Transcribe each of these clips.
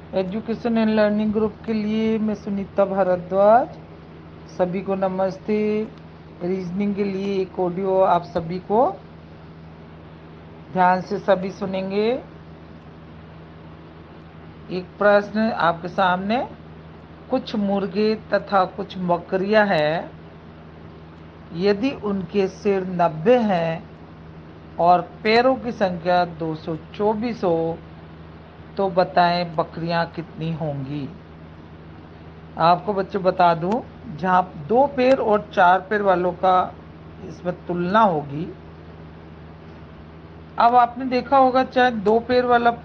Education and learning group के लिए मैं सुनीता भारद्वाज, सभी को नमस्ते। रीजनिंग के लिए एक ऑडियो आप सभी को ध्यान से सभी सुनेंगे। एक प्रश्न आपके सामने, कुछ मुर्गे तथा कुछ बकरियां हैं, यदि उनके सिर 90 हैं और पैरों की संख्या 224 हो तो बताएं बकरियां कितनी होंगी। आपको बच्चों बता दूं, जहां 2 पैर और 4 पैर वालों का इसमें तुलना होगी। अब आपने देखा होगा, चाहे 2 पैर वाला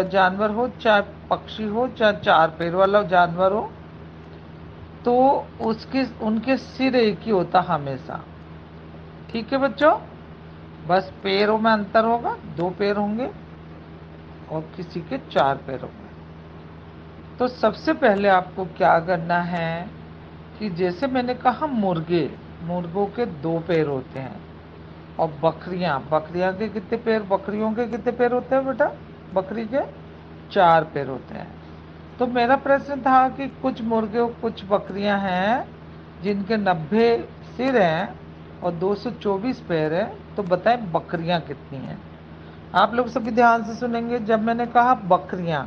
जानवर हो, चाहे पक्षी हो, चाहे 4 पैर वाला जानवर हो, तो उसके उनके सिर एक ही होता हमेशा। ठीक है बच्चों, बस पैरों में अंतर होगा, 2 पैर होंगे और किसी के 4 पैर होंगे। तो सबसे पहले आपको क्या करना है कि जैसे मैंने कहा मुर्गों के 2 पैर होते हैं, और बकरियां के कितने पैर, बकरियों के कितने पैर होते हैं बेटा, बकरी के 4 पैर होते हैं। तो मेरा प्रश्न था कि कुछ मुर्गे कुछ बकरियां हैं जिनके 90 सिर हैं और 224 पैर हैं, तो बताएं बकरियां कितनी हैं। आप लोग सभी ध्यान से सुनेंगे। जब मैंने कहा बकरियां,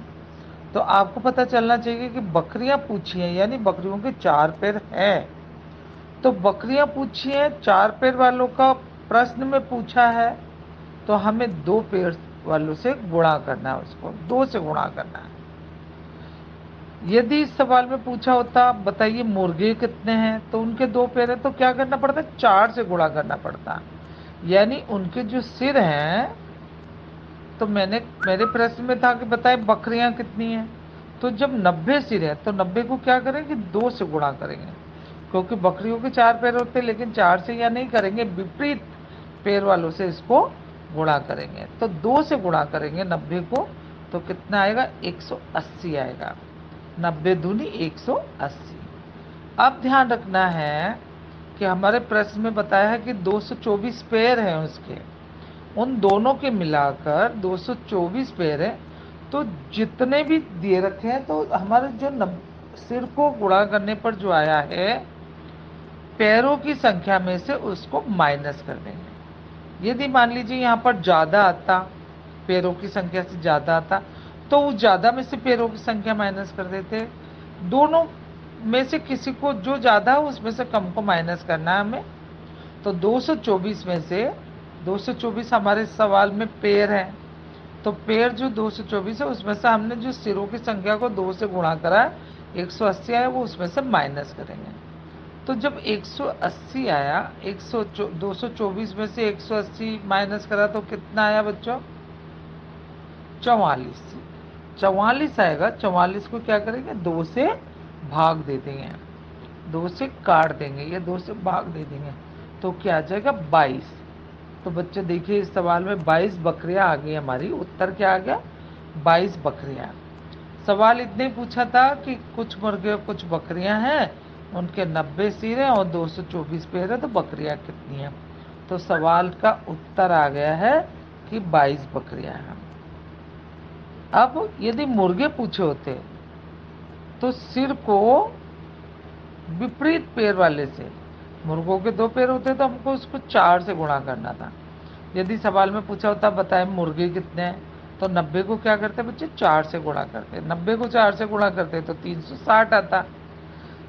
तो आपको पता चलना चाहिए कि बकरियां पूछी हैं, यानी बकरियों के 4 पैर हैं। तो बकरियां पूछी हैं, 4 पैर वालों का प्रश्न में पूछा है, तो हमें 2 पैर वालों से गुणा करना है, उसको 2 से गुणा करना है। यदि इस सवाल में पूछा होता बताइए मुर्गे कितने हैं, तो उनके 2 पैर हैं, तो क्या करना पड़ता है, 4 से गुणा करना पड़ता है। यानी उनके जो सिर हैं, तो मेरे प्रश्न में था कि बताए बकरियां कितनी हैं, तो जब 90 सिर है तो 90 को क्या करेंगे, 2 से गुणा करेंगे, क्योंकि बकरियों के 4 पैर होते हैं, लेकिन 4 से या नहीं करेंगे, विपरीत पैर वालों से इसको गुणा करेंगे। तो 2 से गुणा करेंगे 90 को, तो कितना आएगा, 180 आएगा। 90 दूनी 180। अब ध्यान रखना है कि हमारे प्रश्न में बताया है कि 224 पैर हैं उसके, उन दोनों के मिलाकर 224 पैर हैं। तो जितने भी दे रखे हैं, तो हमारे जो सिर को गुणा करने पर जो आया है, पैरों की संख्या में से उसको माइनस कर देंगे। यदि मान लीजिए यहाँ पर ज़्यादा आता, पैरों की संख्या से ज़्यादा आता, तो उस ज़्यादा में से पैरों की संख्या माइनस कर देते। दोनों में से किसी को जो ज़्यादा है उसमें से कम को माइनस करना है हमें। तो 224 में से 224 हमारे सवाल में पैर है, तो पैर जो 224 है उसमें से हमने जो सिरों की संख्या को 2 से गुणा करा है, 180 आया, वो उसमें से माइनस करेंगे। तो जब 180 आया, 224 में से 180 माइनस करा तो कितना आया बच्चों, 44। 44 आएगा। 44 को क्या करेंगे, 2 से भाग दे देंगे, 2 से काट देंगे या 2 से भाग दे देंगे, तो क्या आ जाएगा, 22। तो बच्चे देखिए, इस सवाल में 22 बकरियां आ गई हमारी। उत्तर क्या आ गया, 22 बकरियां। सवाल इतने पूछा था कि कुछ मुर्गे कुछ बकरियां हैं, उनके 90 सिर हैं और 224 पैर है, तो बकरियां कितनी हैं। तो सवाल का उत्तर आ गया है कि 22 बकरियां हैं। अब यदि मुर्गे पूछे होते तो सिर को विपरीत पैर वाले से, मुर्गों के 2 पैर होते तो हमको उसको 4 से गुणा करना था। यदि सवाल में पूछा होता बताएं मुर्गे कितने हैं, तो 90 को क्या करते बच्चे, 4 से गुणा करते। 90 को 4 से गुणा करते तो 360 आता।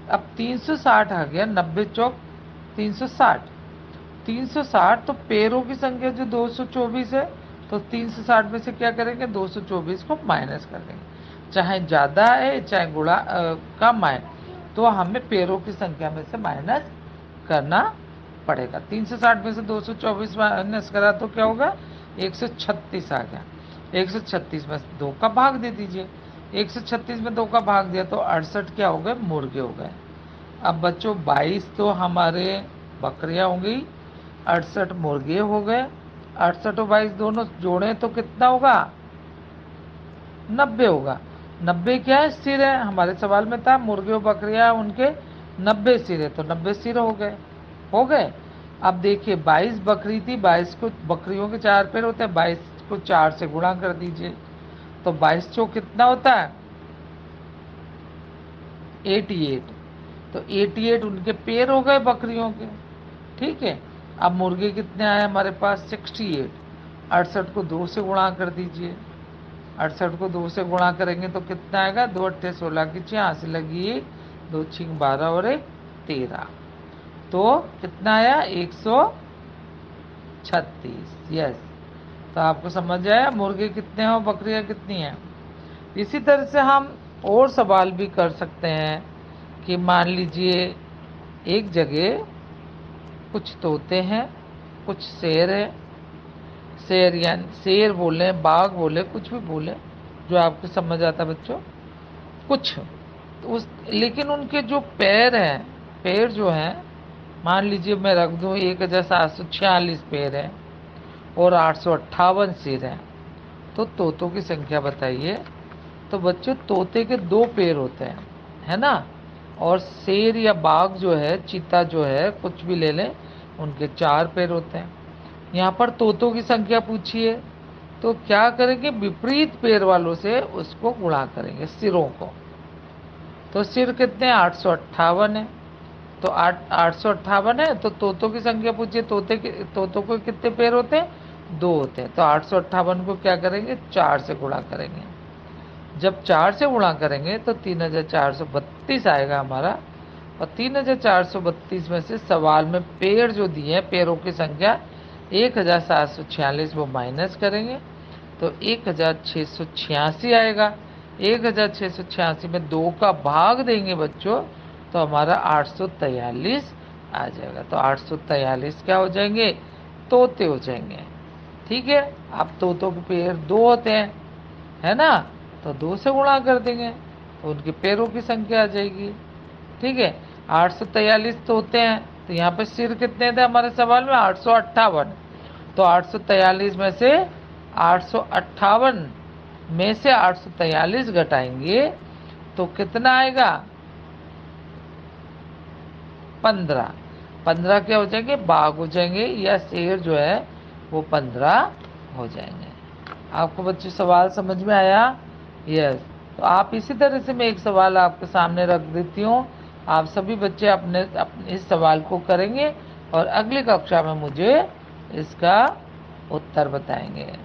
अब 360 आ गया, 90 चौक 360। 360 तो पैरों की संख्या जो 224 है, तो 360 में से क्या करेंगे, 224 को माइनस कर देंगे। चाहे ज़्यादा है चाहे गुणा कम आए, तो हमें पैरों की संख्या में से माइनस करना पड़ेगा। 360 में से 224 माइनस करा तो क्या होगा, 136 आ गया। 136 में 2 का भाग दे दीजिए। 136 में 2 का भाग दिया तो 68 क्या हो गए, मुर्गे हो गए। अब बच्चों 22 तो हमारे बकरियां हो गई, 68 मुर्गे हो गए। 68 और 22 दोनों जोड़े तो कितना होगा, 90 होगा। 90 क्या है, सिर है। हमारे सवाल में था मुर्गे और बकरियां उनके 90 सिर है, तो 90 सिर हो गए। अब देखिए 22 बकरी थी, 22 को, बकरियों के 4 पैर होते हैं, 22 को 4 से गुणा कर दीजिए, तो 22 चौक कितना होता है, 88। तो 88 उनके पेड़ हो गए बकरियों के, ठीक है। अब मुर्गे कितने आए हमारे पास? 68। 68 को 2 से गुणा कर दीजिए। 68 को 2 से गुणा करेंगे तो कितना आएगा? 2 अट्ठे 16 की 86 लगी, 2 छिंग 12 और 1 13। तो कितना आया? 136। यस। तो आपको समझ आया मुर्गे कितने हैं और बकरियां कितनी हैं। इसी तरह से हम और सवाल भी कर सकते हैं कि मान लीजिए एक जगह कुछ तोते हैं, कुछ शेर है, शेर यानी शेर बोले, बाघ बोले, कुछ भी बोले जो आपको समझ आता बच्चों, कुछ उस लेकिन उनके जो पैर हैं, पैर जो हैं, मान लीजिए मैं रख दूं 1746 पैर हैं और 858 सिर हैं, तो तोतों की संख्या बताइए। तो बच्चों तोते के 2 पैर होते हैं, है ना, और शेर या बाघ जो है, चीता जो है, कुछ भी ले लें, उनके 4 पैर होते हैं। यहाँ पर तोतों की संख्या पूछिए, तो क्या करेंगे? विपरीत पैर वालों से उसको गुणा करेंगे, सिरों को। तो सिर कितने? 858 है। तो 858 है, तो तोतों की संख्या पूछिए, तोतों को कितने पैर होते हैं? 2 होते हैं। तो 858 को क्या करेंगे? 4 से गुणा करेंगे। जब 4 से गुणा करेंगे तो 3432 आएगा हमारा। और 3432 में से सवाल में पेड़ जो दिए हैं, पेड़ों की संख्या 1746, वो माइनस करेंगे तो 1686 आएगा। 1686 में 2 का भाग देंगे बच्चों, तो हमारा 843 आ जाएगा। तो 843 क्या हो जाएंगे? तोते हो जाएंगे, ठीक है। अब तोतों के पैर 2 होते हैं, है ना, तो 2 से गुणा कर देंगे तो उनके पैरों की संख्या आ जाएगी, ठीक है। 843 तोते हैं, तो यहाँ पे सिर कितने थे हमारे सवाल में? 858। तो 843 में से 858 में से 843 घटाएंगे तो कितना आएगा? 15। 15 क्या हो जाएंगे? बाघ हो जाएंगे, या शेर जो है वो 15 हो जाएंगे। आपको बच्चे सवाल समझ में आया? यस। तो आप इसी तरह से मैं एक सवाल आपके सामने रख देती हूँ, आप सभी बच्चे अपने इस सवाल को करेंगे और अगली कक्षा में मुझे इसका उत्तर बताएंगे।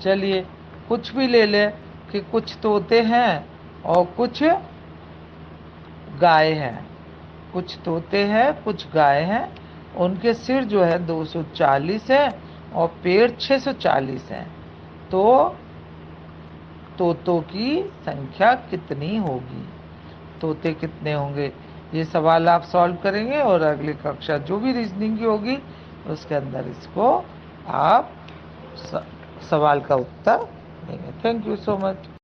चलिए कुछ भी ले ले कि कुछ तोते हैं और कुछ गाय हैं, कुछ तोते हैं, कुछ गाय हैं, उनके सिर जो है 240 है और पैर 640 है। तो तोतों की संख्या कितनी होगी? तोते कितने होंगे? ये सवाल आप सॉल्व करेंगे और अगली कक्षा जो भी रीजनिंग की होगी उसके अंदर इसको आप सवाल का उत्तर देंगे। Thank you so much.